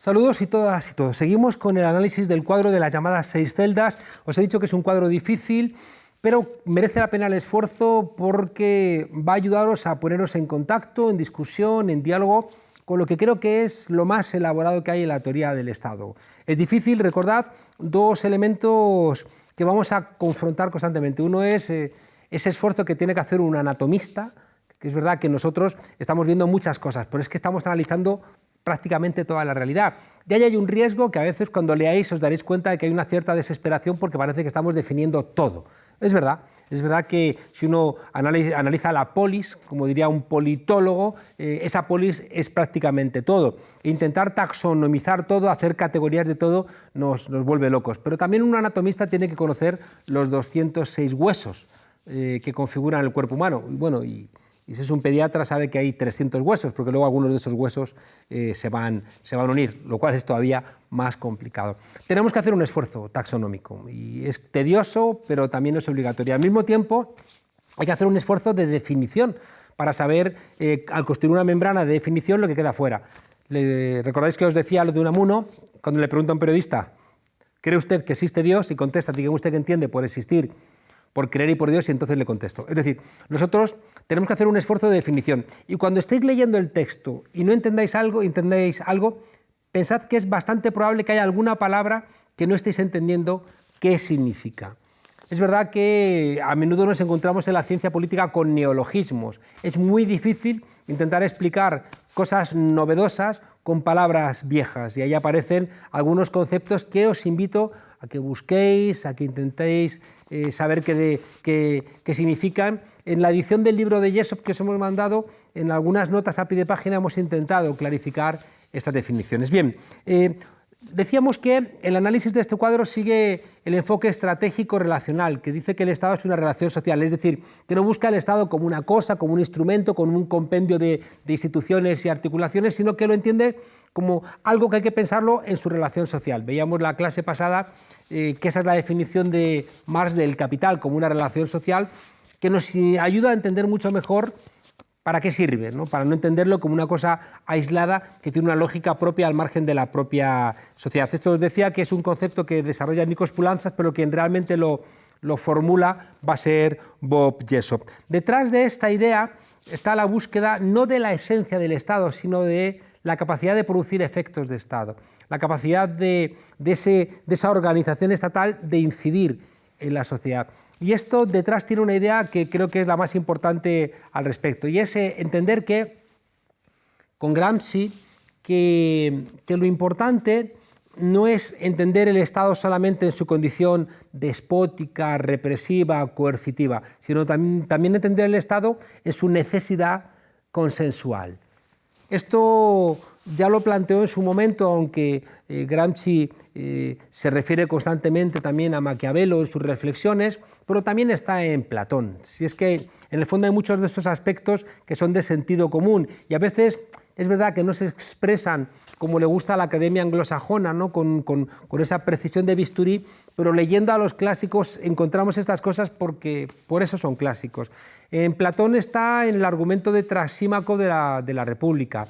Saludos y todas y todos. Seguimos con el análisis del cuadro de las llamadas 6 celdas. Os he dicho que es un cuadro difícil, pero merece la pena el esfuerzo porque va a ayudaros a poneros en contacto, en discusión, en diálogo, con lo que creo que es lo más elaborado que hay en la teoría del Estado. Es difícil, recordad, dos elementos que vamos a confrontar constantemente. Uno es ese esfuerzo que tiene que hacer un anatomista, que es verdad que nosotros estamos viendo muchas cosas, pero es que estamos analizando prácticamente toda la realidad. De ahí hay un riesgo que a veces cuando leáis os daréis cuenta de que hay una cierta desesperación porque parece que estamos definiendo todo. Es verdad que si uno analiza la polis, como diría un politólogo, esa polis es prácticamente todo. E intentar taxonomizar todo, hacer categorías de todo, nos vuelve locos. Pero también un anatomista tiene que conocer los 206 huesos que configuran el cuerpo humano. Y si es un pediatra sabe que hay 300 huesos, porque luego algunos de esos huesos se van a unir, lo cual es todavía más complicado. Tenemos que hacer un esfuerzo taxonómico y es tedioso, pero también es obligatorio. Al mismo tiempo hay que hacer un esfuerzo de definición para saber, al construir una membrana de definición, lo que queda fuera. ¿Recordáis que os decía lo de Unamuno? Cuando le pregunta a un periodista, ¿cree usted que existe Dios? Y contesta, diga usted que entiende por existir, por creer y por Dios, y entonces le contesto. Es decir, nosotros tenemos que hacer un esfuerzo de definición. Y cuando estéis leyendo el texto y no entendéis algo, pensad que es bastante probable que haya alguna palabra que no estéis entendiendo qué significa. Es verdad que a menudo nos encontramos en la ciencia política con neologismos. Es muy difícil intentar explicar cosas novedosas con palabras viejas, y ahí aparecen algunos conceptos que os invito a que busquéis, a que intentéis saber qué significan. En la edición del libro de Jessop que os hemos mandado, en algunas notas a pie de página hemos intentado clarificar estas definiciones. Bien, decíamos que el análisis de este cuadro sigue el enfoque estratégico relacional, que dice que el Estado es una relación social, es decir, que no busca el Estado como una cosa, como un instrumento, como un compendio de instituciones y articulaciones, sino que lo entiende como algo que hay que pensarlo en su relación social. Veíamos la clase pasada que esa es la definición de Marx del capital, como una relación social que nos ayuda a entender mucho mejor para qué sirve, ¿no? Para no entenderlo como una cosa aislada que tiene una lógica propia al margen de la propia sociedad. Esto os decía que es un concepto que desarrolla Nikos Poulantzas, pero quien realmente lo formula va a ser Bob Jessop. Detrás de esta idea está la búsqueda no de la esencia del Estado, sino de la capacidad de producir efectos de Estado, la capacidad de esa organización estatal de incidir en la sociedad. Y esto detrás tiene una idea que creo que es la más importante al respecto, y es entender que, con Gramsci, que lo importante no es entender el Estado solamente en su condición despótica, represiva, coercitiva, sino también entender el Estado en su necesidad consensual. Esto ya lo planteó en su momento, aunque Gramsci se refiere constantemente también a Maquiavelo en sus reflexiones, pero también está en Platón. Si es que en el fondo hay muchos de estos aspectos que son de sentido común y a veces es verdad que no se expresan como le gusta a la academia anglosajona, ¿no? con esa precisión de bisturí, pero leyendo a los clásicos encontramos estas cosas porque por eso son clásicos. En Platón está en el argumento de Trasímaco de la República,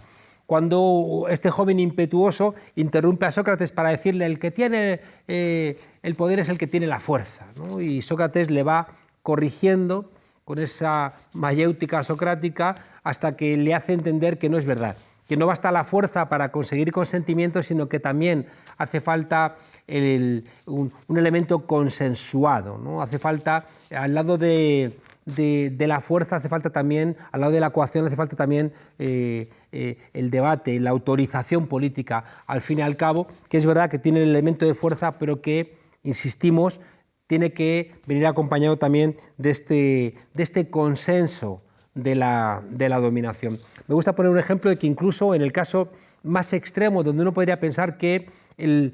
cuando este joven impetuoso interrumpe a Sócrates para decirle el que tiene el poder es el que tiene la fuerza, ¿no? Y Sócrates le va corrigiendo con esa mayéutica socrática hasta que le hace entender que no es verdad, que no basta la fuerza para conseguir consentimiento, sino que también hace falta un elemento consensuado, ¿no? Hace falta, al lado de la fuerza, hace falta también, al lado de la coacción, hace falta también el debate, la autorización política, al fin y al cabo, que es verdad que tiene el elemento de fuerza, pero que, insistimos, tiene que venir acompañado también de este consenso de la dominación. Me gusta poner un ejemplo de que incluso en el caso más extremo, donde uno podría pensar que el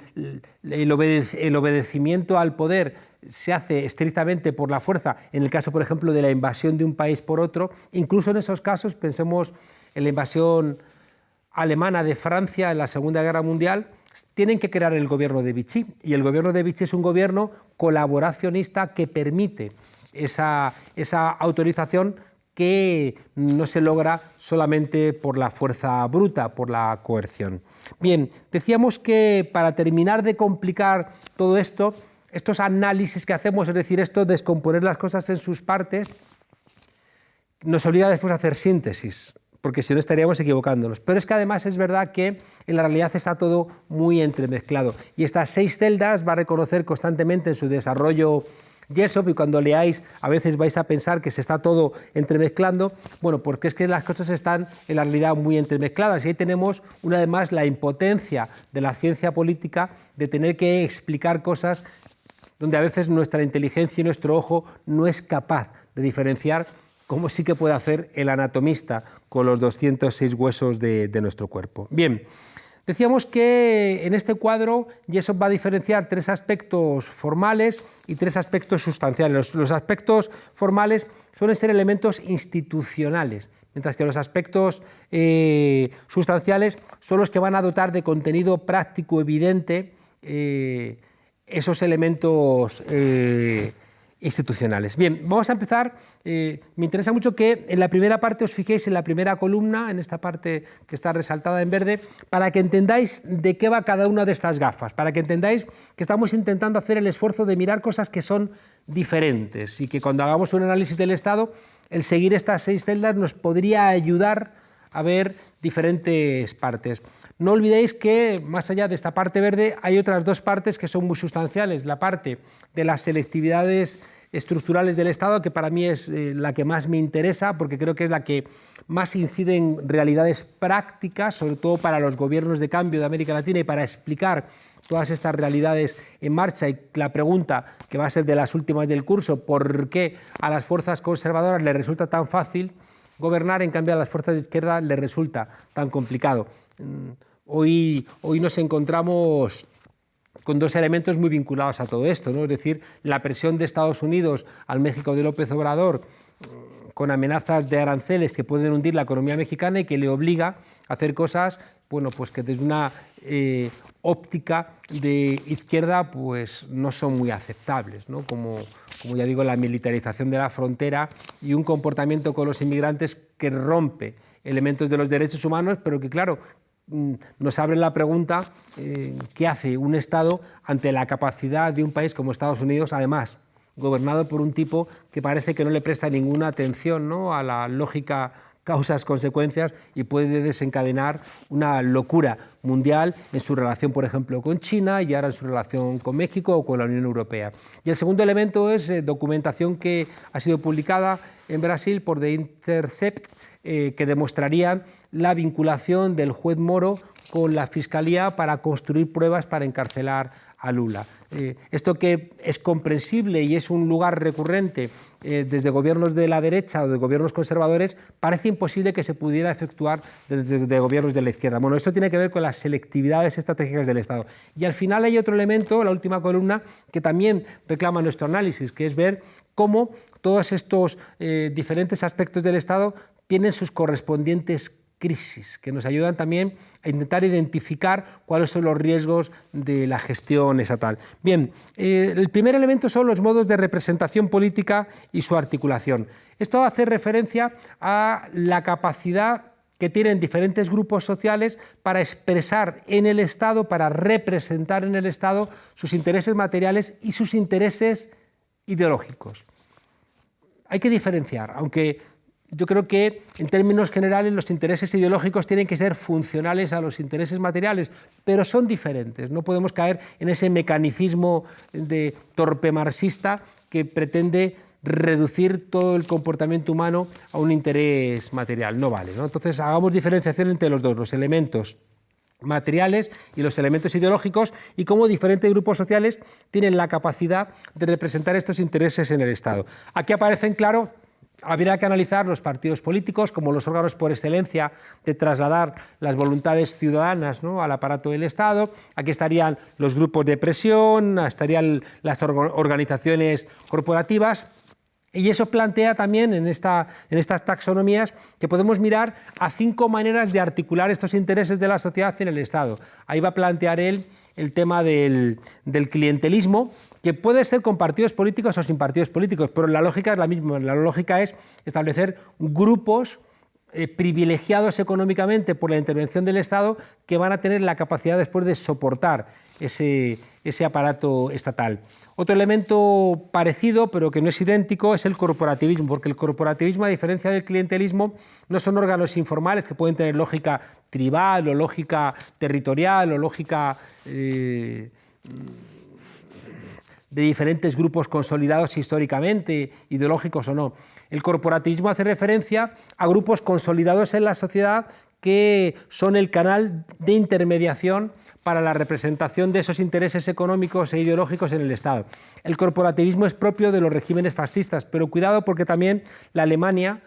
obedecimiento al poder se hace estrictamente por la fuerza, en el caso, por ejemplo, de la invasión de un país por otro, incluso en esos casos, pensemos en la invasión alemana de Francia en la Segunda Guerra Mundial, tienen que crear el gobierno de Vichy, y el gobierno de Vichy es un gobierno colaboracionista que permite esa autorización que no se logra solamente por la fuerza bruta, por la coerción. Bien, decíamos que para terminar de complicar todo esto, estos análisis que hacemos, es decir, esto de descomponer las cosas en sus partes, nos obliga después a hacer síntesis, porque si no estaríamos equivocándonos. Pero es que además es verdad que en la realidad está todo muy entremezclado. Y estas 6 celdas va a reconocer constantemente en su desarrollo Jessop, y cuando leáis a veces vais a pensar que se está todo entremezclando, bueno, porque es que las cosas están en la realidad muy entremezcladas. Y ahí tenemos una vez más la impotencia de la ciencia política de tener que explicar cosas donde a veces nuestra inteligencia y nuestro ojo no es capaz de diferenciar, como sí que puede hacer el anatomista con los 206 huesos de nuestro cuerpo. Bien, decíamos que en este cuadro Jessop va a diferenciar 3 aspectos formales y 3 aspectos sustanciales. Los aspectos formales suelen ser elementos institucionales, mientras que los aspectos sustanciales son los que van a dotar de contenido práctico evidente esos elementos institucionales. Bien, vamos a empezar. Me interesa mucho que en la primera parte os fijéis en la primera columna, en esta parte que está resaltada en verde, para que entendáis de qué va cada una de estas gafas, para que entendáis que estamos intentando hacer el esfuerzo de mirar cosas que son diferentes y que cuando hagamos un análisis del Estado, el seguir estas 6 celdas nos podría ayudar a ver diferentes partes. No olvidéis que más allá de esta parte verde hay otras 2 partes que son muy sustanciales. La parte de las selectividades estructurales del Estado, que para mí es la que más me interesa, porque creo que es la que más incide en realidades prácticas, sobre todo para los gobiernos de cambio de América Latina y para explicar todas estas realidades en marcha. Y la pregunta, que va a ser de las últimas del curso, ¿por qué a las fuerzas conservadoras les resulta tan fácil gobernar, en cambio a las fuerzas de izquierda les resulta tan complicado? Hoy nos encontramos con 2 elementos muy vinculados a todo esto, ¿no? Es decir, la presión de Estados Unidos al México de López Obrador, con amenazas de aranceles que pueden hundir la economía mexicana y que le obliga a hacer cosas, bueno, pues que desde una óptica de izquierda pues no son muy aceptables, ¿no? Como ya digo, la militarización de la frontera y un comportamiento con los inmigrantes que rompe elementos de los derechos humanos, pero que, claro, nos abre la pregunta, ¿qué hace un Estado ante la capacidad de un país como Estados Unidos, además gobernado por un tipo que parece que no le presta ninguna atención, ¿no?, a la lógica causas-consecuencias y puede desencadenar una locura mundial en su relación, por ejemplo, con China y ahora en su relación con México o con la Unión Europea? Y el segundo elemento es documentación que ha sido publicada en Brasil por The Intercept, que demostraría la vinculación del juez Moro con la Fiscalía para construir pruebas para encarcelar a Lula. Esto que es comprensible y es un lugar recurrente desde gobiernos de la derecha o de gobiernos conservadores, parece imposible que se pudiera efectuar desde gobiernos de la izquierda. Bueno, esto tiene que ver con las selectividades estratégicas del Estado. Y al final hay otro elemento, la última columna, que también reclama nuestro análisis, que es ver cómo todos estos diferentes aspectos del Estado tienen sus correspondientes crisis, que nos ayudan también a intentar identificar cuáles son los riesgos de la gestión estatal. Bien, el primer elemento son los modos de representación política y su articulación. Esto hace referencia a la capacidad que tienen diferentes grupos sociales para expresar en el Estado, para representar en el Estado sus intereses materiales y sus intereses ideológicos. Hay que diferenciar, aunque yo creo que en términos generales los intereses ideológicos tienen que ser funcionales a los intereses materiales, pero son diferentes. No podemos caer en ese mecanicismo de torpe marxista que pretende reducir todo el comportamiento humano a un interés material. No vale, ¿no? Entonces hagamos diferenciación entre los 2, los elementos materiales y los elementos ideológicos, y cómo diferentes grupos sociales tienen la capacidad de representar estos intereses en el Estado. Aquí aparecen, claro, habría que analizar los partidos políticos como los órganos por excelencia de trasladar las voluntades ciudadanas, ¿no?, al aparato del Estado. Aquí estarían los grupos de presión, estarían las organizaciones corporativas. Y eso plantea también en estas taxonomías que podemos mirar a 5 maneras de articular estos intereses de la sociedad en el Estado. Ahí va a plantear él el tema del clientelismo, que puede ser con partidos políticos o sin partidos políticos, pero la lógica es la misma. La lógica es establecer grupos privilegiados económicamente por la intervención del Estado que van a tener la capacidad después de soportar ese aparato estatal. Otro elemento parecido, pero que no es idéntico, es el corporativismo, porque el corporativismo, a diferencia del clientelismo, no son órganos informales que pueden tener lógica tribal o lógica territorial o lógica de diferentes grupos consolidados históricamente, ideológicos o no. El corporativismo hace referencia a grupos consolidados en la sociedad que son el canal de intermediación para la representación de esos intereses económicos e ideológicos en el Estado. El corporativismo es propio de los regímenes fascistas, pero cuidado porque también la Alemania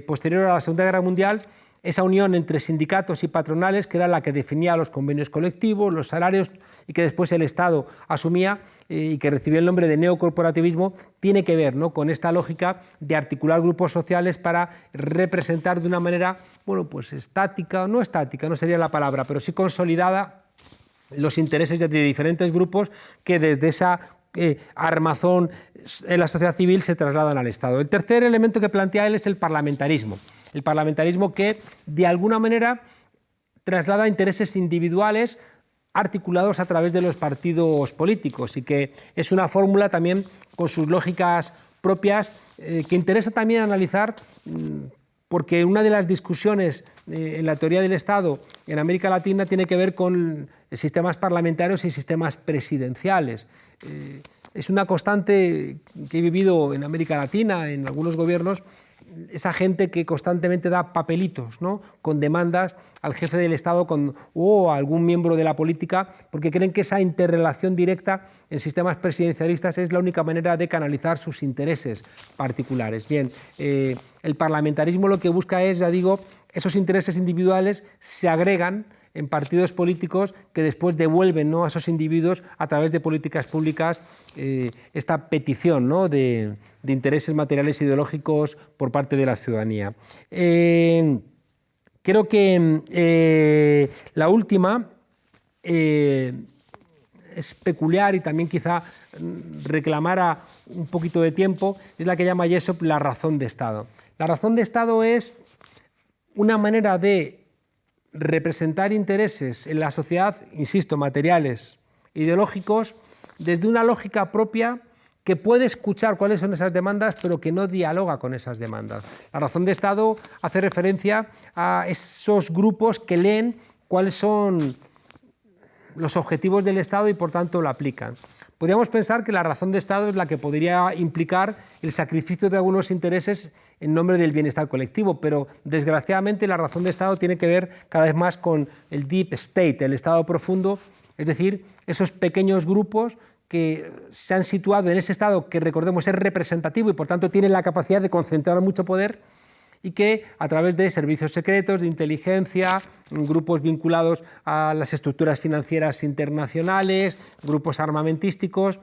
posterior a la Segunda Guerra Mundial, esa unión entre sindicatos y patronales, que era la que definía los convenios colectivos, los salarios, y que después el Estado asumía y que recibió el nombre de neocorporativismo, tiene que ver, ¿no?, con esta lógica de articular grupos sociales para representar de una manera, bueno, pues estática, no sería la palabra, pero sí consolidada los intereses de diferentes grupos que desde esa armazón en la sociedad civil se trasladan al Estado. El tercer elemento que plantea él es el parlamentarismo. El parlamentarismo que, de alguna manera, traslada intereses individuales articulados a través de los partidos políticos y que es una fórmula también con sus lógicas propias que interesa también analizar porque una de las discusiones en la teoría del Estado en América Latina tiene que ver con sistemas parlamentarios y sistemas presidenciales. Es una constante que he vivido en América Latina, en algunos gobiernos, esa gente que constantemente da papelitos, ¿no?, con demandas al jefe del Estado o a algún miembro de la política, porque creen que esa interrelación directa en sistemas presidencialistas es la única manera de canalizar sus intereses particulares. Bien, el parlamentarismo lo que busca es, ya digo, esos intereses individuales se agregan en partidos políticos que después devuelven, ¿no?, a esos individuos a través de políticas públicas esta petición, ¿no?, de intereses materiales e ideológicos por parte de la ciudadanía. Creo que la última es peculiar y también quizá reclamara un poquito de tiempo, es la que llama Jessop la razón de Estado. La razón de Estado es una manera de representar intereses en la sociedad, insisto, materiales, ideológicos, desde una lógica propia que puede escuchar cuáles son esas demandas, pero que no dialoga con esas demandas. La razón de Estado hace referencia a esos grupos que leen cuáles son los objetivos del Estado y por tanto lo aplican. Podríamos pensar que la razón de Estado es la que podría implicar el sacrificio de algunos intereses en nombre del bienestar colectivo, pero desgraciadamente la razón de Estado tiene que ver cada vez más con el deep state, el Estado profundo, es decir, esos pequeños grupos que se han situado en ese Estado que, recordemos, es representativo y por tanto tiene la capacidad de concentrar mucho poder y que a través de servicios secretos, de inteligencia, grupos vinculados a las estructuras financieras internacionales, grupos armamentísticos,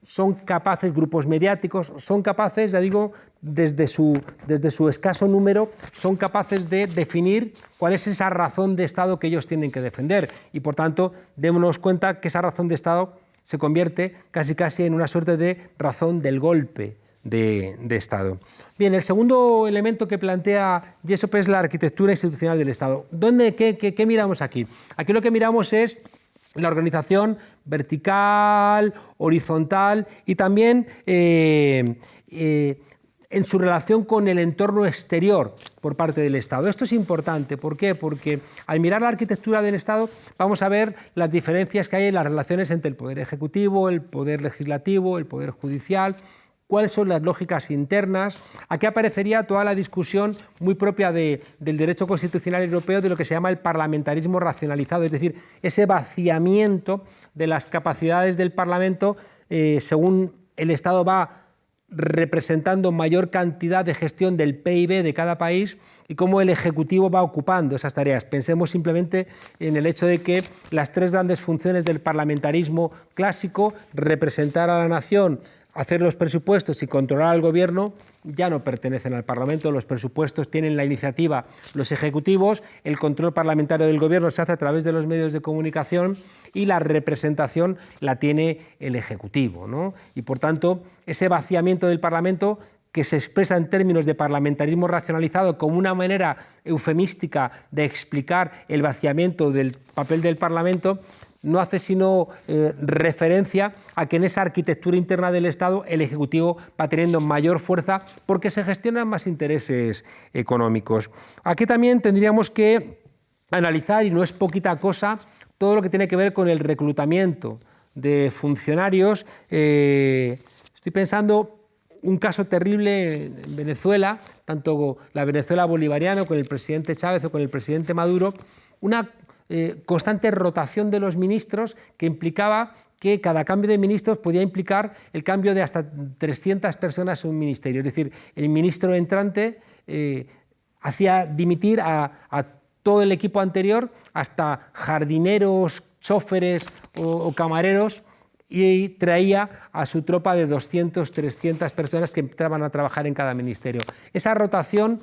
son capaces, grupos mediáticos, son capaces, ya digo, desde su escaso número, son capaces de definir cuál es esa razón de Estado que ellos tienen que defender. Y por tanto, démonos cuenta que esa razón de Estado se convierte casi en una suerte de razón del golpe de Estado. Bien, el segundo elemento que plantea Jessop es la arquitectura institucional del Estado. ¿Qué miramos aquí? Aquí lo que miramos es la organización vertical, horizontal y también en su relación con el entorno exterior por parte del Estado. Esto es importante. ¿Por qué? Porque al mirar la arquitectura del Estado vamos a ver las diferencias que hay en las relaciones entre el poder ejecutivo, el poder legislativo, el poder judicial, cuáles son las lógicas internas. Aquí aparecería toda la discusión muy propia del derecho constitucional europeo de lo que se llama el parlamentarismo racionalizado, es decir, ese vaciamiento de las capacidades del Parlamento según el Estado va representando mayor cantidad de gestión del PIB de cada país y cómo el Ejecutivo va ocupando esas tareas. Pensemos simplemente en el hecho de que las tres grandes funciones del parlamentarismo clásico, representar a la nación, hacer los presupuestos y controlar al gobierno, ya no pertenecen al Parlamento, los presupuestos tienen la iniciativa los ejecutivos, el control parlamentario del gobierno se hace a través de los medios de comunicación y la representación la tiene el ejecutivo, ¿no? Y por tanto, ese vaciamiento del Parlamento, que se expresa en términos de parlamentarismo racionalizado como una manera eufemística de explicar el vaciamiento del papel del Parlamento, no hace sino referencia a que en esa arquitectura interna del Estado el Ejecutivo va teniendo mayor fuerza porque se gestionan más intereses económicos. Aquí también tendríamos que analizar, y no es poquita cosa, todo lo que tiene que ver con el reclutamiento de funcionarios. Estoy pensando un caso terrible en Venezuela, tanto la Venezuela bolivariana con el presidente Chávez o con el presidente Maduro, una constante rotación de los ministros que implicaba que cada cambio de ministros podía implicar el cambio de hasta 300 personas en un ministerio. Es decir, el ministro entrante hacía dimitir a todo el equipo anterior, hasta jardineros, choferes o camareros, y traía a su tropa de 200, 300 personas que entraban a trabajar en cada ministerio. Esa rotación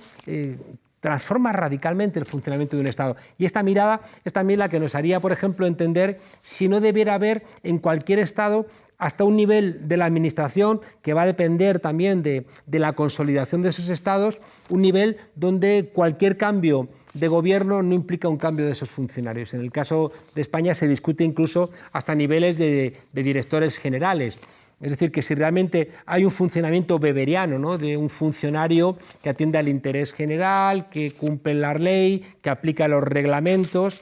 transforma radicalmente el funcionamiento de un Estado. Y esta mirada es también la que nos haría, por ejemplo, entender si no debiera haber en cualquier Estado hasta un nivel de la administración que va a depender también de la consolidación de esos estados, un nivel donde cualquier cambio de gobierno no implica un cambio de esos funcionarios. En el caso de España se discute incluso hasta niveles de directores generales. Es decir, que si realmente hay un funcionamiento weberiano, ¿no?, de un funcionario que atiende al interés general, que cumple la ley, que aplica los reglamentos,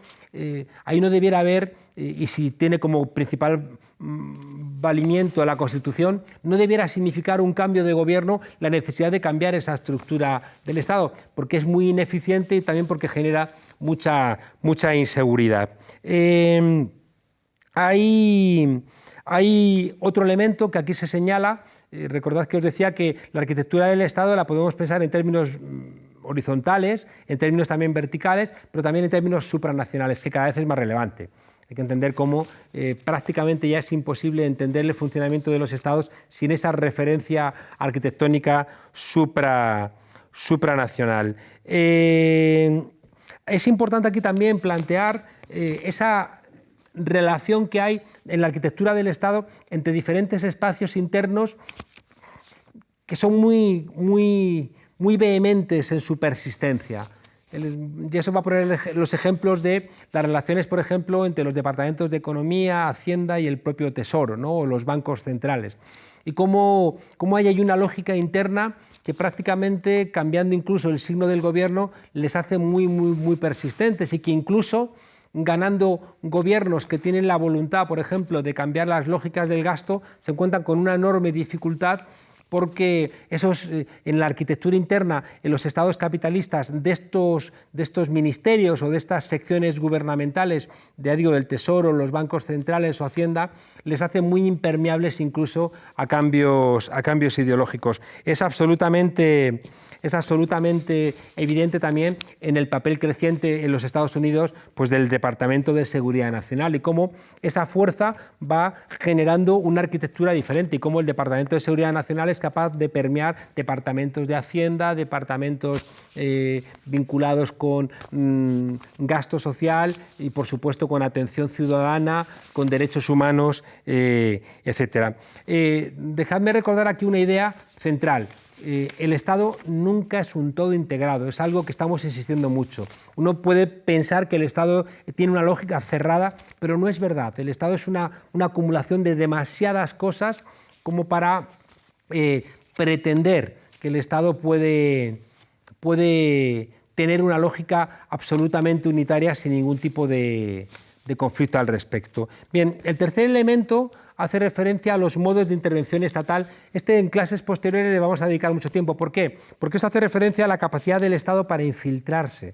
ahí no debiera haber, y si tiene como principal valimiento a la Constitución, no debiera significar un cambio de gobierno la necesidad de cambiar esa estructura del Estado, porque es muy ineficiente y también porque genera mucha inseguridad. Hay otro elemento que aquí se señala. Recordad que os decía que la arquitectura del Estado la podemos pensar en términos horizontales, en términos también verticales, pero también en términos supranacionales, que cada vez es más relevante. Hay que entender cómo prácticamente ya es imposible entender el funcionamiento de los Estados sin esa referencia arquitectónica supranacional. Es importante aquí también plantear esa relación que hay en la arquitectura del Estado entre diferentes espacios internos que son muy vehementes en su persistencia. Y eso va a poner los ejemplos de las relaciones, por ejemplo, entre los departamentos de Economía, Hacienda y el propio Tesoro, ¿no?, o los bancos centrales. Y cómo hay una lógica interna que prácticamente, cambiando incluso el signo del gobierno, les hace muy persistentes, y que incluso ganando gobiernos que tienen la voluntad, por ejemplo, de cambiar las lógicas del gasto, se encuentran con una enorme dificultad, porque en la arquitectura interna, en los estados capitalistas de estos ministerios o de estas secciones gubernamentales, del Tesoro, los bancos centrales o Hacienda, les hace muy impermeables incluso a cambios ideológicos. Es absolutamente evidente también en el papel creciente en los Estados Unidos, pues, del Departamento de Seguridad Nacional, y cómo esa fuerza va generando una arquitectura diferente, y cómo el Departamento de Seguridad Nacional es capaz de permear departamentos de Hacienda, departamentos vinculados con gasto social y, por supuesto, con atención ciudadana, con derechos humanos, etc. Dejadme recordar aquí una idea central. El Estado nunca es un todo integrado, es algo que estamos insistiendo mucho. Uno puede pensar que el Estado tiene una lógica cerrada, pero no es verdad. El Estado es una acumulación de demasiadas cosas como para pretender que el Estado puede tener una lógica absolutamente unitaria sin ningún tipo de conflicto al respecto. Bien, el tercer elemento hace referencia a los modos de intervención estatal. En clases posteriores le vamos a dedicar mucho tiempo. ¿Por qué? Porque eso hace referencia a la capacidad del Estado para infiltrarse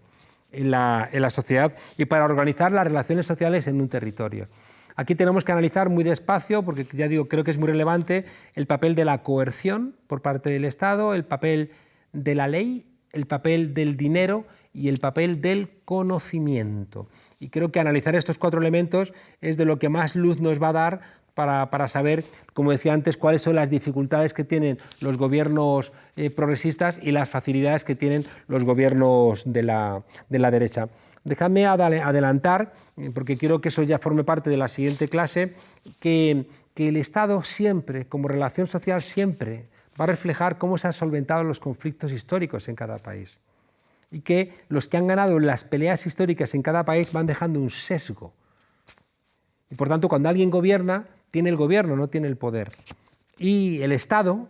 en la sociedad y para organizar las relaciones sociales en un territorio. Aquí tenemos que analizar muy despacio, porque ya digo, creo que es muy relevante el papel de la coerción por parte del Estado, el papel de la ley, el papel del dinero y el papel del conocimiento. Y creo que analizar estos cuatro elementos es de lo que más luz nos va a dar para saber, como decía antes, cuáles son las dificultades que tienen los gobiernos progresistas y las facilidades que tienen los gobiernos de la derecha. Dejadme adelantar, porque quiero que eso ya forme parte de la siguiente clase, que el Estado siempre, como relación social, siempre va a reflejar cómo se han solventado los conflictos históricos en cada país. Y que los que han ganado las peleas históricas en cada país van dejando un sesgo. Y por tanto, cuando alguien gobierna, tiene el gobierno, no tiene el poder. Y el Estado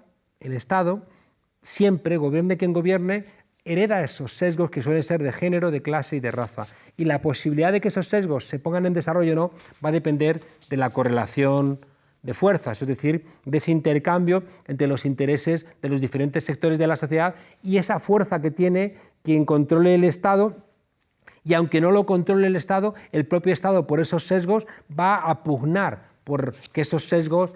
siempre, gobierne quien gobierne, hereda esos sesgos que suelen ser de género, de clase y de raza. Y la posibilidad de que esos sesgos se pongan en desarrollo o no va a depender de la correlación de fuerzas, es decir, de ese intercambio entre los intereses de los diferentes sectores de la sociedad y esa fuerza que tiene quien controle el Estado. Y aunque no lo controle el Estado, el propio Estado por esos sesgos va a pugnar por que esos sesgos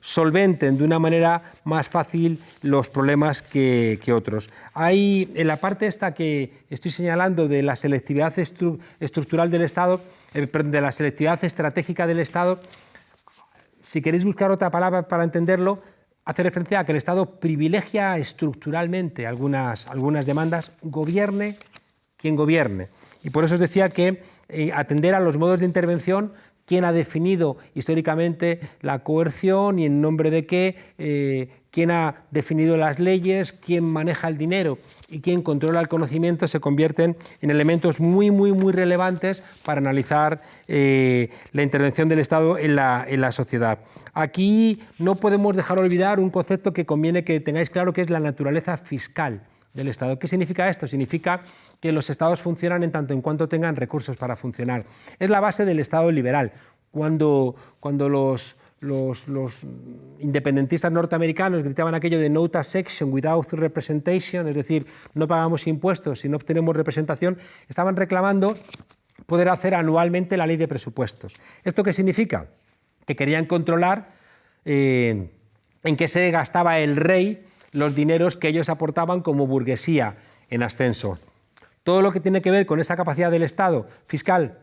solventen de una manera más fácil los problemas que otros. Hay en la parte esta que estoy señalando de la selectividad estructural del Estado, de la selectividad estratégica del Estado, si queréis buscar otra palabra para entenderlo, hace referencia a que el Estado privilegia estructuralmente algunas demandas, gobierne quien gobierne. Y por eso os decía que atender a los modos de intervención, quién ha definido históricamente la coerción y en nombre de qué, quién ha definido las leyes, quién maneja el dinero y quién controla el conocimiento, se convierten en elementos muy relevantes para analizar la intervención del Estado en la sociedad. Aquí no podemos dejar olvidar un concepto que conviene que tengáis claro, que es la naturaleza fiscal del Estado. ¿Qué significa esto? Significa que los Estados funcionan en tanto en cuanto tengan recursos para funcionar. Es la base del Estado liberal. Cuando los independentistas norteamericanos gritaban aquello de no taxation without representation, es decir, no pagamos impuestos si no obtenemos representación, estaban reclamando poder hacer anualmente la ley de presupuestos. ¿Esto qué significa? Que querían controlar en qué se gastaba el rey los dineros que ellos aportaban como burguesía en ascenso. Todo lo que tiene que ver con esa capacidad del Estado fiscal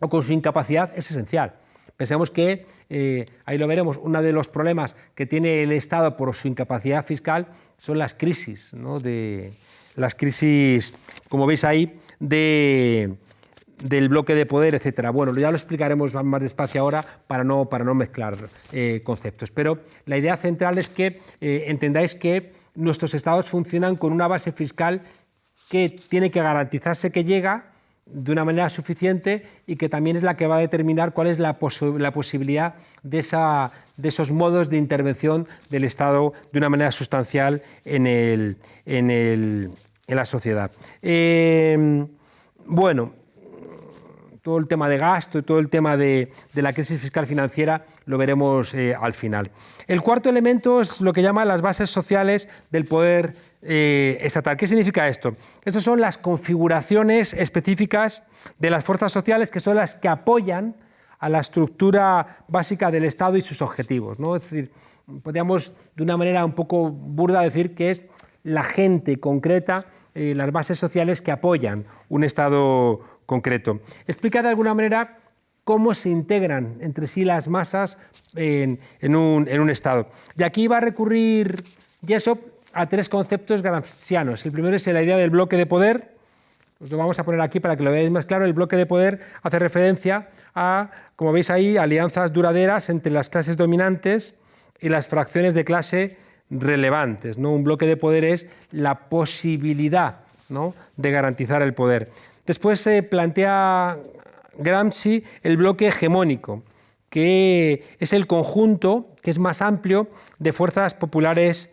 o con su incapacidad es esencial. Pensemos que, ahí lo veremos, uno de los problemas que tiene el Estado por su incapacidad fiscal son las crisis, ¿no? Las crisis, como veis ahí, del bloque de poder, etcétera. Bueno, ya lo explicaremos más despacio ahora para no mezclar conceptos. Pero la idea central es que entendáis que nuestros estados funcionan con una base fiscal que tiene que garantizarse que llega de una manera suficiente y que también es la que va a determinar cuál es la posibilidad de esos modos de intervención del Estado de una manera sustancial en la sociedad. Bueno, todo el tema de gasto y todo el tema de la crisis fiscal financiera lo veremos al final. El cuarto elemento es lo que llaman las bases sociales del poder estatal. ¿Qué significa esto? Estas son las configuraciones específicas de las fuerzas sociales que son las que apoyan a la estructura básica del Estado y sus objetivos, ¿no? Es decir, podríamos de una manera un poco burda decir que es la gente concreta, las bases sociales que apoyan un Estado concreto. Explica de alguna manera cómo se integran entre sí las masas en un Estado. Y aquí va a recurrir Jessop a tres conceptos gramscianos. El primero es la idea del bloque de poder. Os lo vamos a poner aquí para que lo veáis más claro. El bloque de poder hace referencia a, como veis ahí, alianzas duraderas entre las clases dominantes y las fracciones de clase relevantes, ¿no? Un bloque de poder es la posibilidad, ¿no?, de garantizar el poder. Después se plantea Gramsci el bloque hegemónico, que es el conjunto, que es más amplio, de fuerzas populares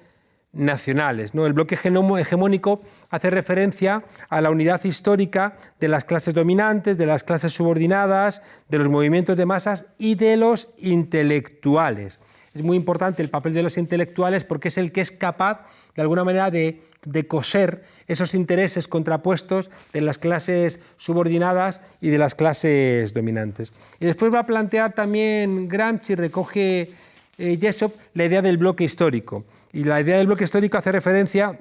nacionales, ¿no? El bloque hegemónico hace referencia a la unidad histórica de las clases dominantes, de las clases subordinadas, de los movimientos de masas y de los intelectuales. Es muy importante el papel de los intelectuales porque es el que es capaz, de alguna manera, de coser esos intereses contrapuestos de las clases subordinadas y de las clases dominantes. Y después va a plantear también Gramsci, recoge Jessop, la idea del bloque histórico. Y la idea del bloque histórico hace referencia,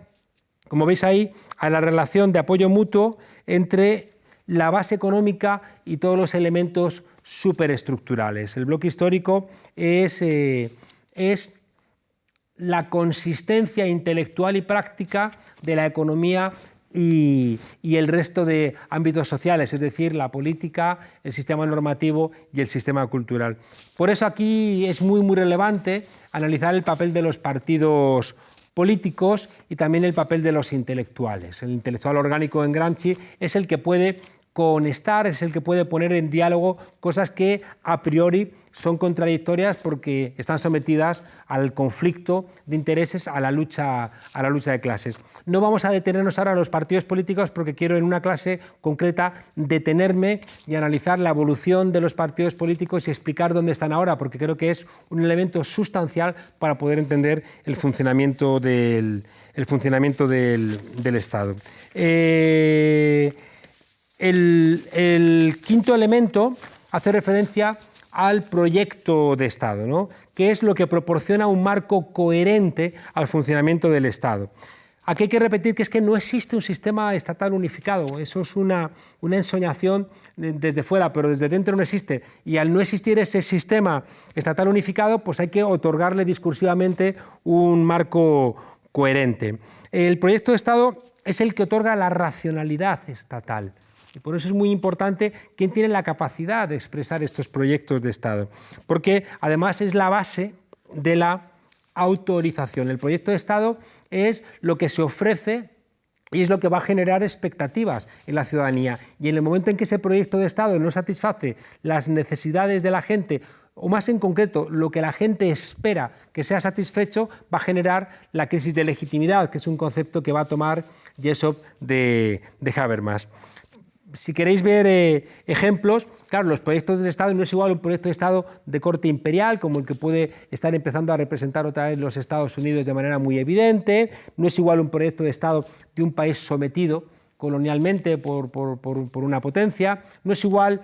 como veis ahí, a la relación de apoyo mutuo entre la base económica y todos los elementos superestructurales. El bloque histórico es la consistencia intelectual y práctica de la economía y el resto de ámbitos sociales, es decir, la política, el sistema normativo y el sistema cultural. Por eso aquí es muy relevante analizar el papel de los partidos políticos y también el papel de los intelectuales. El intelectual orgánico en Gramsci es el que puede conectar, es el que puede poner en diálogo cosas que a priori son contradictorias porque están sometidas al conflicto de intereses, a la lucha de clases. No vamos a detenernos ahora a los partidos políticos porque quiero en una clase concreta detenerme y analizar la evolución de los partidos políticos y explicar dónde están ahora, porque creo que es un elemento sustancial para poder entender el funcionamiento del Estado. El quinto elemento hace referencia al proyecto de Estado, ¿no? Que es lo que proporciona un marco coherente al funcionamiento del Estado. Aquí hay que repetir que es que no existe un sistema estatal unificado, eso es una ensoñación desde fuera, pero desde dentro no existe. Y al no existir ese sistema estatal unificado, pues hay que otorgarle discursivamente un marco coherente. El proyecto de Estado es el que otorga la racionalidad estatal. Y por eso es muy importante quién tiene la capacidad de expresar estos proyectos de Estado, porque además es la base de la autorización. El proyecto de Estado es lo que se ofrece y es lo que va a generar expectativas en la ciudadanía. Y en el momento en que ese proyecto de Estado no satisface las necesidades de la gente, o más en concreto, lo que la gente espera que sea satisfecho, va a generar la crisis de legitimidad, que es un concepto que va a tomar Jessop de Habermas. Si queréis ver ejemplos, claro, los proyectos del Estado no es igual un proyecto de Estado de corte imperial, como el que puede estar empezando a representar otra vez los Estados Unidos de manera muy evidente, no es igual un proyecto de Estado de un país sometido colonialmente por una potencia, no es igual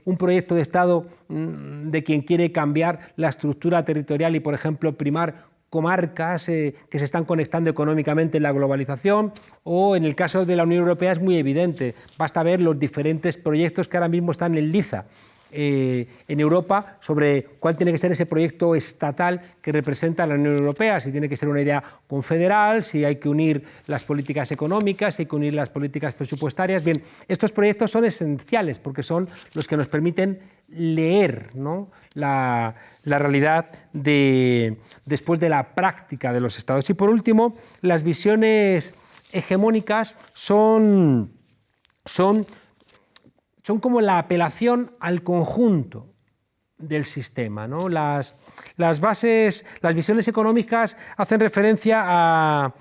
un proyecto de Estado de quien quiere cambiar la estructura territorial y, por ejemplo, primar comarcas que se están conectando económicamente en la globalización, o en el caso de la Unión Europea es muy evidente, basta ver los diferentes proyectos que ahora mismo están en liza en Europa sobre cuál tiene que ser ese proyecto estatal que representa a la Unión Europea, si tiene que ser una idea confederal, si hay que unir las políticas económicas, si hay que unir las políticas presupuestarias. Bien, estos proyectos son esenciales porque son los que nos permiten leer, ¿no?, la realidad después de la práctica de los estados. Y por último, las visiones hegemónicas son como la apelación al conjunto del sistema, ¿no? Las visiones económicas hacen referencia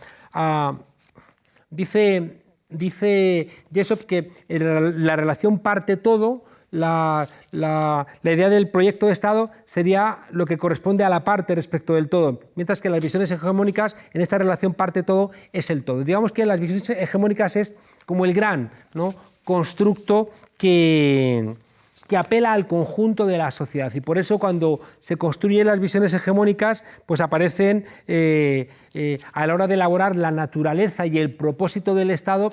dice Jessop que la relación parte-todo. La idea del proyecto de Estado sería lo que corresponde a la parte respecto del todo, mientras que las visiones hegemónicas, en esta relación parte-todo, es el todo. Digamos que las visiones hegemónicas es como el gran, ¿no?, constructo que apela al conjunto de la sociedad, y por eso cuando se construyen las visiones hegemónicas, pues aparecen a la hora de elaborar la naturaleza y el propósito del Estado,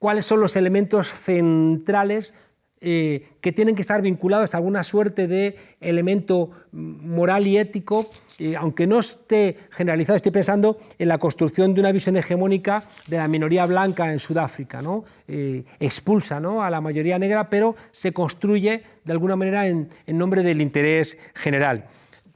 cuáles son los elementos centrales que tienen que estar vinculados a alguna suerte de elemento moral y ético, aunque no esté generalizado. Estoy pensando en la construcción de una visión hegemónica de la minoría blanca en Sudáfrica, ¿no? Expulsa, ¿no?, a la mayoría negra, pero se construye de alguna manera en nombre del interés general.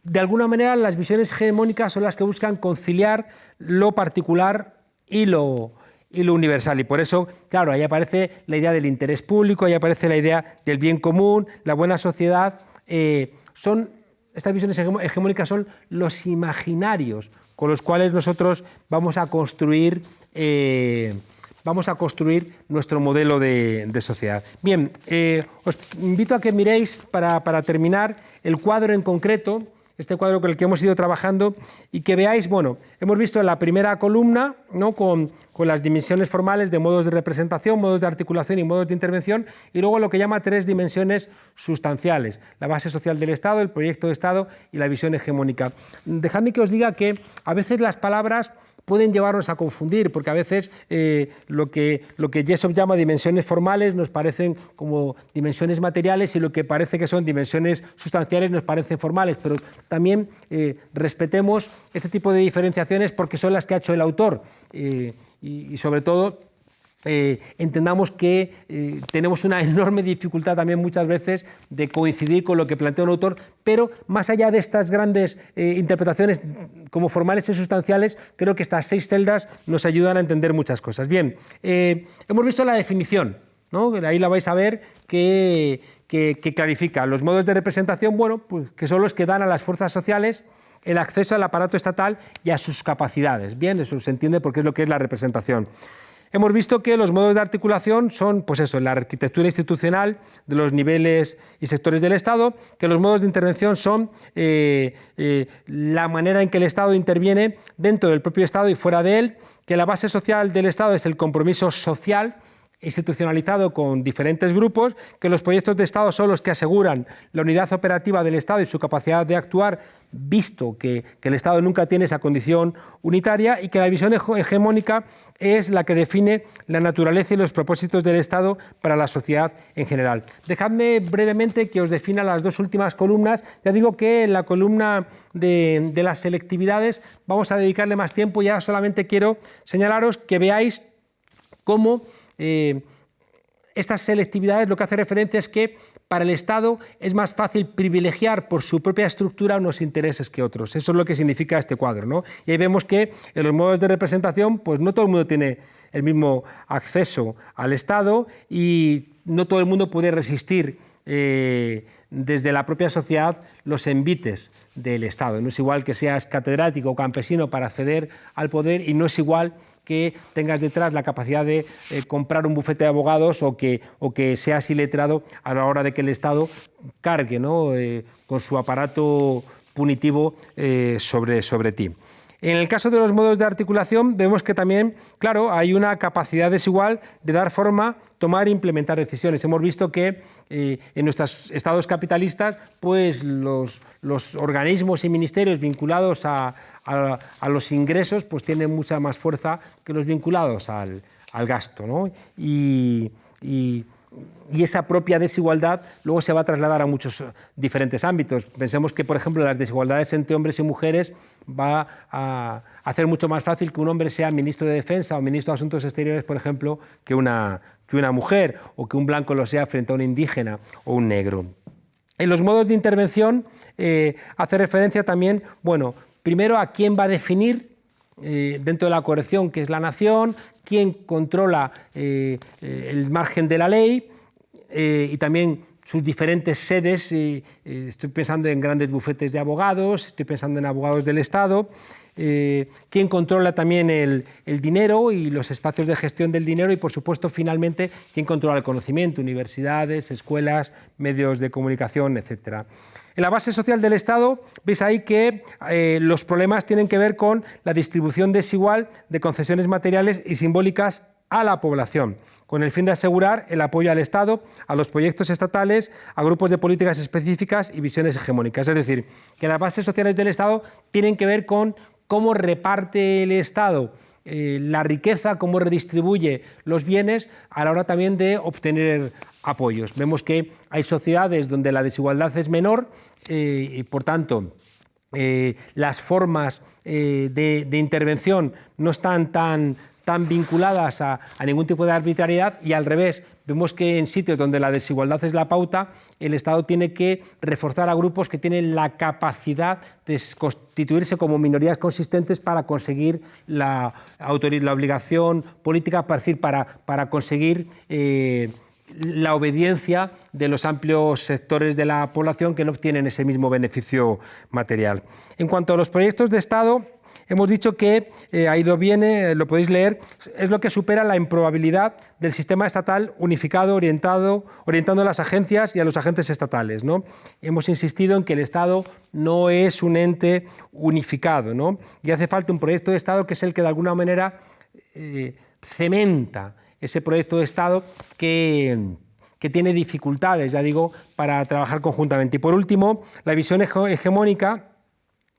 De alguna manera las visiones hegemónicas son las que buscan conciliar lo particular y lo universal, y por eso, claro, ahí aparece la idea del interés público, ahí aparece la idea del bien común, la buena sociedad. Estas visiones hegemónicas son los imaginarios con los cuales nosotros vamos a construir nuestro modelo de sociedad. Bien, os invito a que miréis, para terminar, el cuadro en concreto, este cuadro con el que hemos ido trabajando, y que veáis, bueno, hemos visto en la primera columna, ¿no?, con las dimensiones formales de modos de representación, modos de articulación y modos de intervención, y luego lo que llama 3 dimensiones sustanciales: la base social del Estado, el proyecto de Estado y la visión hegemónica. Dejadme que os diga que a veces las palabras pueden llevarnos a confundir, porque a veces lo que Jessop llama dimensiones formales nos parecen como dimensiones materiales y lo que parece que son dimensiones sustanciales nos parecen formales, pero también respetemos este tipo de diferenciaciones porque son las que ha hecho el autor y sobre todo entendamos que tenemos una enorme dificultad también muchas veces de coincidir con lo que plantea un autor, pero más allá de estas grandes interpretaciones como formales y sustanciales, creo que estas 6 celdas nos ayudan a entender muchas cosas. Bien, hemos visto la definición, ¿no? Ahí la vais a ver que clarifica los modos de representación, bueno, pues que son los que dan a las fuerzas sociales el acceso al aparato estatal y a sus capacidades. Bien, eso se entiende porque es lo que es la representación. Hemos visto que los modos de articulación son, pues eso, la arquitectura institucional de los niveles y sectores del Estado, que los modos de intervención son la manera en que el Estado interviene dentro del propio Estado y fuera de él, que la base social del Estado es el compromiso social institucionalizado con diferentes grupos, que los proyectos de Estado son los que aseguran la unidad operativa del Estado y su capacidad de actuar, visto que el Estado nunca tiene esa condición unitaria, y que la visión hegemónica es la que define la naturaleza y los propósitos del Estado para la sociedad en general. Dejadme brevemente que os defina las 2 últimas columnas. Ya digo que en la columna de las selectividades vamos a dedicarle más tiempo, ya solamente quiero señalaros que veáis cómo estas selectividades lo que hace referencia es que para el Estado es más fácil privilegiar por su propia estructura unos intereses que otros. Eso es lo que significa este cuadro, ¿no? Y ahí vemos que en los modos de representación pues no todo el mundo tiene el mismo acceso al Estado y no todo el mundo puede resistir desde la propia sociedad los envites del Estado. No es igual que seas catedrático o campesino para acceder al poder y no es igual que tengas detrás la capacidad de comprar un bufete de abogados o que seas iletrado a la hora de que el Estado cargue, ¿no? Con su aparato punitivo sobre ti. En el caso de los modos de articulación vemos que también, claro, hay una capacidad desigual de dar forma, tomar e implementar decisiones. Hemos visto que en nuestros estados capitalistas pues los organismos y ministerios vinculados a los ingresos pues tienen mucha más fuerza que los vinculados al gasto, ¿no? Y esa propia desigualdad luego se va a trasladar a muchos diferentes ámbitos. Pensemos que, por ejemplo, las desigualdades entre hombres y mujeres va a hacer mucho más fácil que un hombre sea ministro de Defensa o ministro de Asuntos Exteriores, por ejemplo, que una mujer, o que un blanco lo sea frente a un indígena o un negro. En los modos de intervención hace referencia también, bueno, primero a quién va a definir dentro de la coerción qué es la nación, quién controla el margen de la ley y también sus diferentes sedes. Estoy pensando en grandes bufetes de abogados, estoy pensando en abogados del Estado, quién controla también el dinero y los espacios de gestión del dinero y, por supuesto, finalmente, quién controla el conocimiento, universidades, escuelas, medios de comunicación, etc. En la base social del Estado veis ahí que los problemas tienen que ver con la distribución desigual de concesiones materiales y simbólicas a la población, con el fin de asegurar el apoyo al Estado, a los proyectos estatales, a grupos de políticas específicas y visiones hegemónicas. Es decir, que las bases sociales del Estado tienen que ver con cómo reparte el Estado la riqueza, cómo redistribuye los bienes a la hora también de obtener apoyos. Vemos que hay sociedades donde la desigualdad es menor y, por tanto, las formas de intervención no están tan vinculadas a ningún tipo de arbitrariedad, y al revés, vemos que en sitios donde la desigualdad es la pauta, el Estado tiene que reforzar a grupos que tienen la capacidad de constituirse como minorías consistentes para conseguir la obligación política, para conseguir la obediencia de los amplios sectores de la población que no obtienen ese mismo beneficio material. En cuanto a los proyectos de Estado, hemos dicho que, ahí lo podéis leer, es lo que supera la improbabilidad del sistema estatal unificado orientando a las agencias y a los agentes estatales, ¿no? Hemos insistido en que el Estado no es un ente unificado, ¿no? Y hace falta un proyecto de Estado que es el que de alguna manera cementa ese proyecto de Estado que tiene dificultades, ya digo, para trabajar conjuntamente. Y por último, la visión hegemónica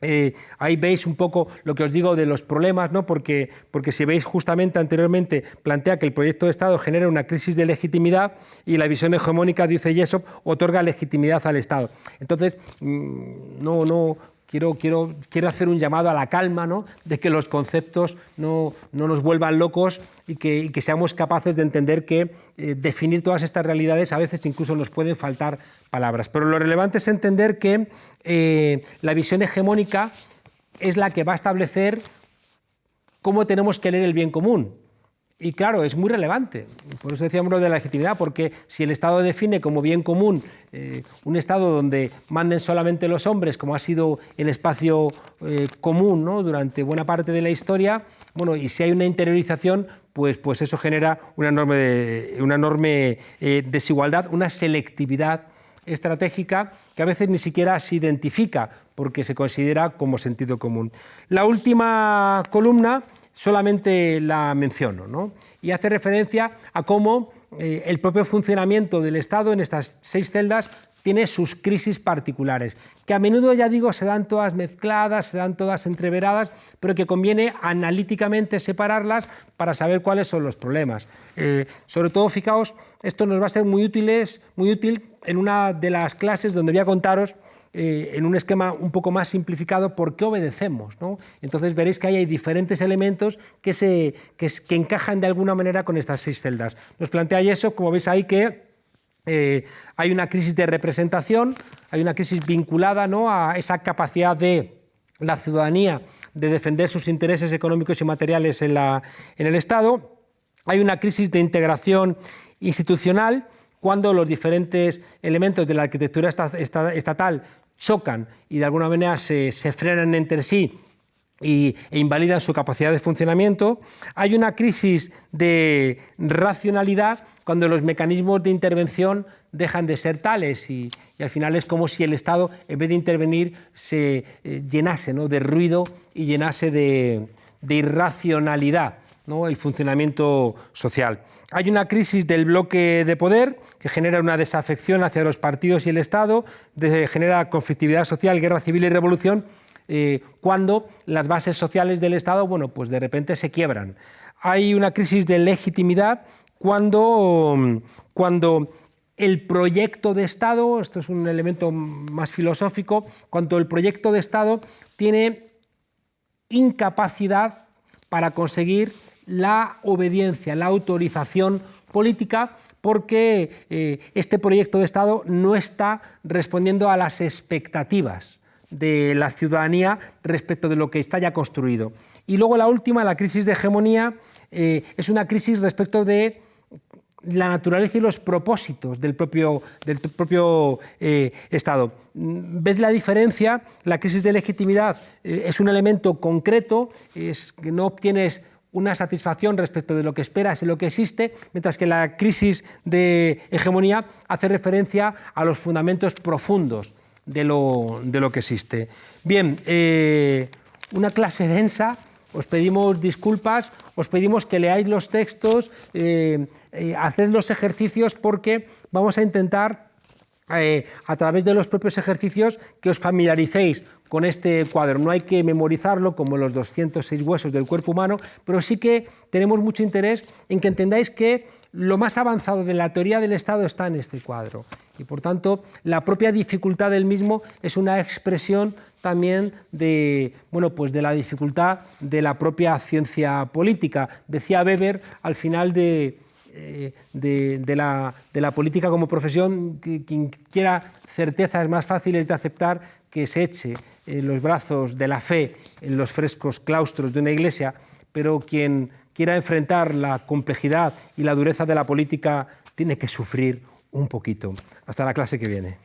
Ahí veis un poco lo que os digo de los problemas, ¿no? Porque si veis justamente anteriormente plantea que el proyecto de Estado genera una crisis de legitimidad y la visión hegemónica, dice Jessop, otorga legitimidad al Estado. Entonces, quiero hacer un llamado a la calma, ¿no? De que los conceptos no nos vuelvan locos y que seamos capaces de entender que definir todas estas realidades a veces incluso nos pueden faltar palabras. Pero lo relevante es entender que la visión hegemónica es la que va a establecer cómo tenemos que leer el bien común. Y claro, es muy relevante. Por eso decíamos lo de la legitimidad, porque si el Estado define como bien común un Estado donde manden solamente los hombres, como ha sido el espacio común, ¿no? Durante buena parte de la historia, bueno, y si hay una interiorización, pues eso genera una enorme desigualdad, una selectividad estratégica que a veces ni siquiera se identifica porque se considera como sentido común. La última columna solamente la menciono, ¿no? Y hace referencia a cómo el propio funcionamiento del Estado en estas 6 celdas tiene sus crisis particulares, que a menudo, ya digo, se dan todas mezcladas, se dan todas entreveradas, pero que conviene analíticamente separarlas para saber cuáles son los problemas. Sobre todo, fijaos, esto nos va a ser muy útil en una de las clases donde voy a contaros en un esquema un poco más simplificado por qué obedecemos, ¿no? Entonces veréis que hay diferentes elementos que encajan de alguna manera con estas 6 celdas. Nos plantea eso, como veis ahí, que hay una crisis de representación, hay una crisis vinculada, ¿no?, a esa capacidad de la ciudadanía de defender sus intereses económicos y materiales en el Estado. Hay una crisis de integración institucional cuando los diferentes elementos de la arquitectura estatal chocan y de alguna manera se frenan entre sí e invalidan su capacidad de funcionamiento. Hay una crisis de racionalidad cuando los mecanismos de intervención dejan de ser tales y al final es como si el Estado, en vez de intervenir, se llenase, ¿no?, de ruido y llenase de irracionalidad, ¿no?, el funcionamiento social. Hay una crisis del bloque de poder que genera una desafección hacia los partidos y el Estado, genera conflictividad social, guerra civil y revolución, cuando las bases sociales del Estado, bueno, pues de repente se quiebran. Hay una crisis de legitimidad cuando el proyecto de Estado, esto es un elemento más filosófico, cuando el proyecto de Estado tiene incapacidad para conseguir la obediencia, la autorización política, porque este proyecto de Estado no está respondiendo a las expectativas de la ciudadanía respecto de lo que está ya construido. Y luego la última, la crisis de hegemonía, es una crisis respecto de la naturaleza y los propósitos del propio Estado. ¿Ves la diferencia? La crisis de legitimidad es un elemento concreto, es que no obtienes una satisfacción respecto de lo que esperas y lo que existe, mientras que la crisis de hegemonía hace referencia a los fundamentos profundos de lo que existe. Bien, una clase densa, os pedimos disculpas, os pedimos que leáis los textos, haced los ejercicios porque vamos a intentar, a través de los propios ejercicios, que os familiaricéis con este cuadro. No hay que memorizarlo como los 206 huesos del cuerpo humano, pero sí que tenemos mucho interés en que entendáis que lo más avanzado de la teoría del Estado está en este cuadro. Y por tanto, la propia dificultad del mismo es una expresión también de la dificultad de la propia ciencia política. Decía Weber al final de la política como profesión, que quien quiera certezas más fáciles de aceptar, que se eche los brazos de la fe en los frescos claustros de una iglesia, pero quien quiera enfrentar la complejidad y la dureza de la política tiene que sufrir un poquito. Hasta la clase que viene.